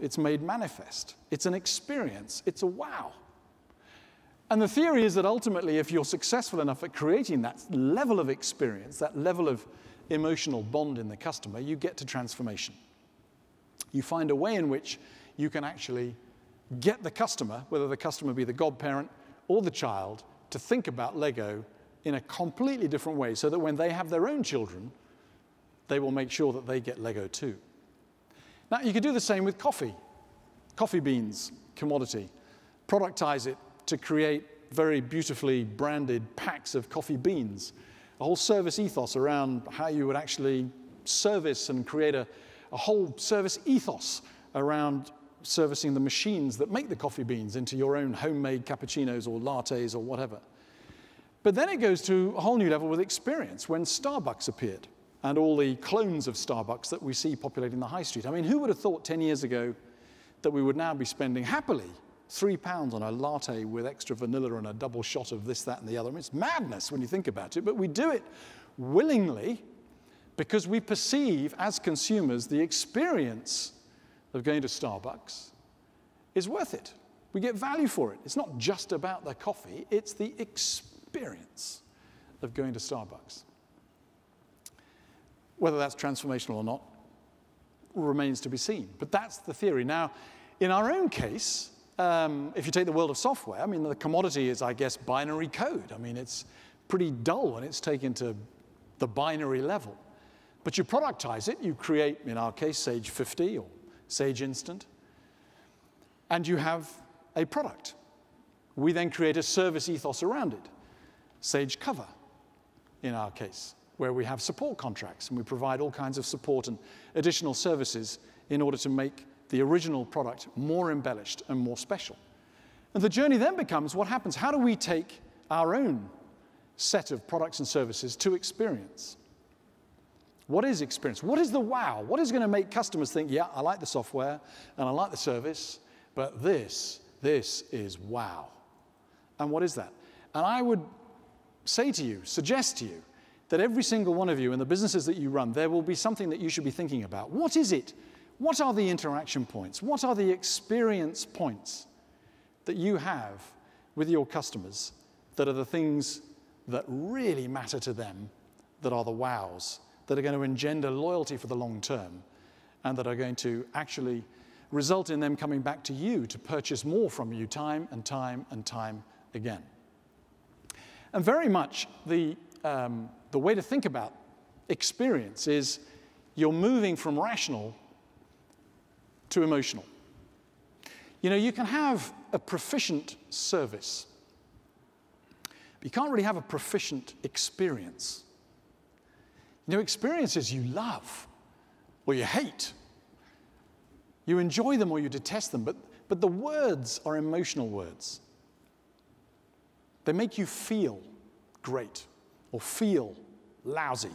It's made manifest. It's an experience. It's a wow. And the theory is that ultimately, if you're successful enough at creating that level of experience, that level of emotional bond in the customer, you get to transformation. You find a way in which you can actually get the customer, whether the customer be the godparent or the child, to think about Lego in a completely different way, so that when they have their own children, they will make sure that they get Lego too. Now, you could do the same with coffee. Coffee beans, commodity. Productize it to create very beautifully branded packs of coffee beans. A whole service ethos around how you would actually service and create a whole service ethos around servicing the machines that make the coffee beans into your own homemade cappuccinos or lattes or whatever. But then it goes to a whole new level with experience when Starbucks appeared and all the clones of Starbucks that we see populating the high street. I mean, who would have thought 10 years ago that we would now be spending happily £3 on a latte with extra vanilla and a double shot of this, that, and the other? I mean, it's madness when you think about it, but we do it willingly because we perceive as consumers the experience of going to Starbucks is worth it. We get value for it. It's not just about the coffee, it's the experience of going to Starbucks. Whether that's transformational or not remains to be seen, but that's the theory. Now, in our own case, if you take the world of software, I mean, the commodity is, I guess, binary code. I mean, it's pretty dull when it's taken to the binary level. But you productize it, you create, in our case, Sage 50 or Sage Instant, and you have a product. We then create a service ethos around it. Sage Cover, in our case, where we have support contracts, and we provide all kinds of support and additional services in order to make the original product more embellished and more special. And the journey then becomes, what happens? How do we take our own set of products and services to experience? What is experience? What is the wow? What is going to make customers think, yeah, I like the software and I like the service, but this is wow. And what is that? And I would say to you, suggest to you, that every single one of you in the businesses that you run, there will be something that you should be thinking about. What is it? What are the interaction points? What are the experience points that you have with your customers that are the things that really matter to them, that are the wows, that are going to engender loyalty for the long term, and that are going to actually result in them coming back to you to purchase more from you time and time and time again? And very much the way to think about experience is you're moving from rational to emotional. You know, you can have a proficient service, but you can't really have a proficient experience. You know, experiences you love or you hate. You enjoy them or you detest them, but the words are emotional words. They make you feel great or feel lousy.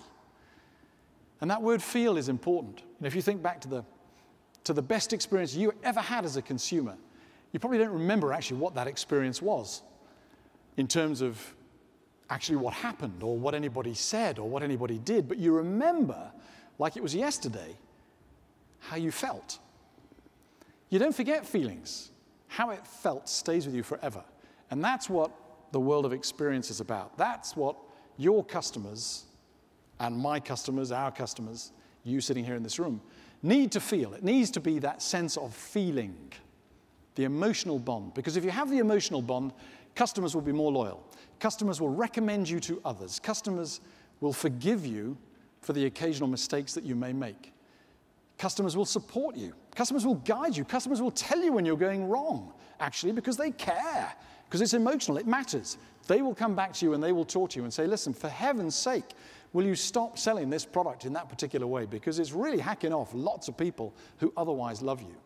And that word feel is important. And if you think back to the best experience you ever had as a consumer, you probably don't remember actually what that experience was in terms of actually what happened or what anybody said or what anybody did, but you remember, like it was yesterday, how you felt. You don't forget feelings. How it felt stays with you forever. And that's what the world of experience is about. That's what your customers and my customers, our customers, you sitting here in this room, need to feel. It needs to be that sense of feeling, the emotional bond. Because if you have the emotional bond, customers will be more loyal. Customers will recommend you to others. Customers will forgive you for the occasional mistakes that you may make. Customers will support you. Customers will guide you. Customers will tell you when you're going wrong, actually, because they care, because it's emotional, it matters. They will come back to you and they will talk to you and say, listen, for heaven's sake, will you stop selling this product in that particular way? Because it's really hacking off lots of people who otherwise love you.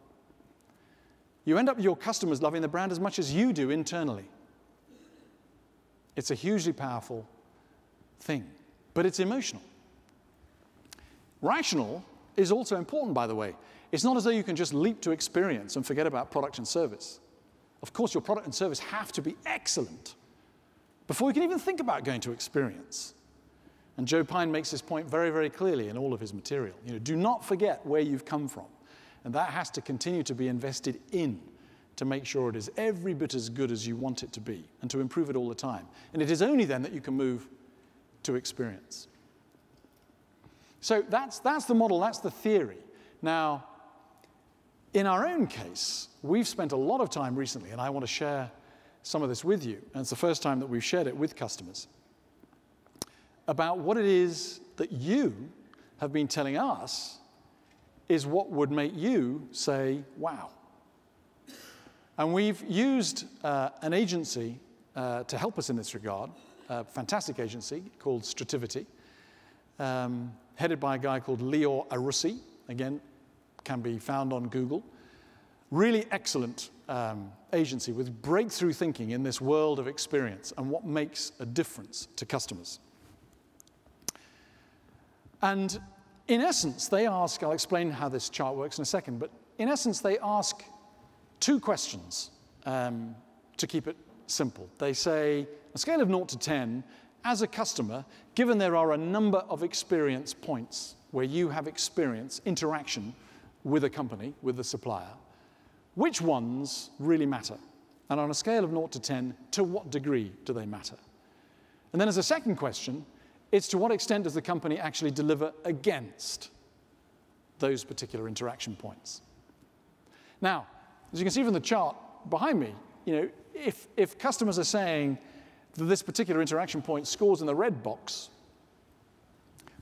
You end up with your customers loving the brand as much as you do internally. It's a hugely powerful thing, but it's emotional. Rational is also important, by the way. It's not as though you can just leap to experience and forget about product and service. Of course, your product and service have to be excellent before you can even think about going to experience. And Joe Pine makes this point very, very clearly in all of his material. You know, do not forget where you've come from. And that has to continue to be invested in to make sure it is every bit as good as you want it to be and to improve it all the time. And it is only then that you can move to experience. So that's the model, that's the theory. Now, in our own case, we've spent a lot of time recently, and I want to share some of this with you, and it's the first time that we've shared it with customers, about what it is that you have been telling us is what would make you say, wow. And we've used an agency to help us in this regard, a fantastic agency called Strativity, headed by a guy called Leo Arussi, again, can be found on Google. Really excellent agency with breakthrough thinking in this world of experience and what makes a difference to customers. And in essence, they ask, I'll explain how this chart works in a second, but in essence, they ask two questions to keep it simple. They say, a scale of 0 to 10, as a customer, given there are a number of experience points where you have experience, interaction with a company, with the supplier, which ones really matter? And on a scale of 0 to 10, to what degree do they matter? And then as a second question, it's to what extent does the company actually deliver against those particular interaction points? Now, as you can see from the chart behind me, if customers are saying that this particular interaction point scores in the red box,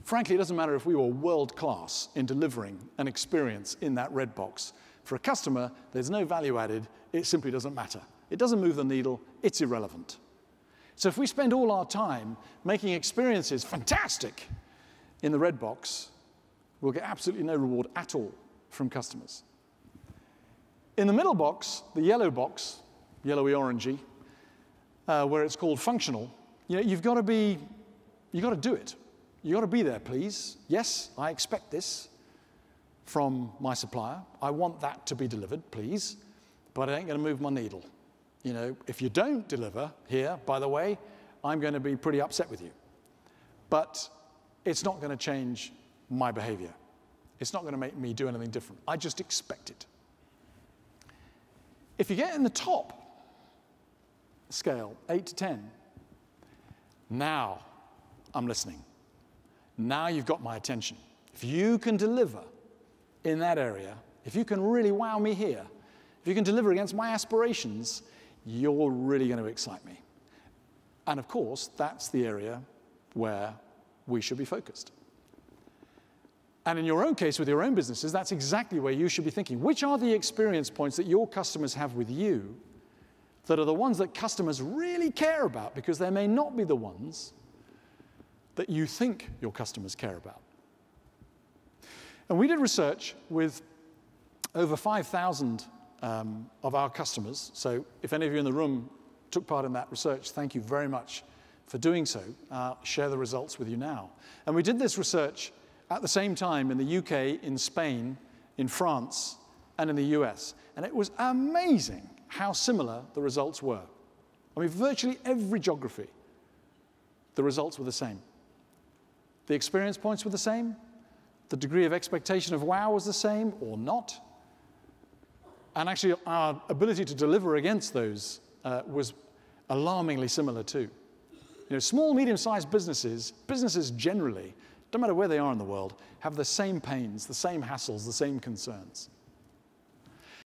frankly, it doesn't matter if we were world-class in delivering an experience in that red box. For a customer, there's no value added. It simply doesn't matter. It doesn't move the needle. It's irrelevant. So if we spend all our time making experiences fantastic in the red box, we'll get absolutely no reward at all from customers. In the middle box, the yellow box, yellowy-orangey, where it's called functional, you've got to do it. You've got to be there, please. Yes, I expect this from my supplier. I want that to be delivered, please, but it ain't going to move my needle. If you don't deliver here, by the way, I'm going to be pretty upset with you. But it's not going to change my behavior. It's not going to make me do anything different. I just expect it. If you get in the top scale, 8 to 10, now I'm listening. Now you've got my attention. If you can deliver in that area, if you can really wow me here, if you can deliver against my aspirations, you're really going to excite me. And of course, that's the area where we should be focused. And in your own case, with your own businesses, that's exactly where you should be thinking. Which are the experience points that your customers have with you that are the ones that customers really care about, because they may not be the ones that you think your customers care about? And we did research with over 5,000 of our customers. So if any of you in the room took part in that research, thank you very much for doing so. I'll share the results with you now. And we did this research at the same time in the UK, in Spain, in France, and in the US. And it was amazing how similar the results were. I mean, virtually every geography, the results were the same. The experience points were the same. The degree of expectation of wow was the same or not. And actually, our ability to deliver against those was alarmingly similar too. Small, medium-sized businesses generally, no matter where they are in the world, have the same pains, the same hassles, the same concerns.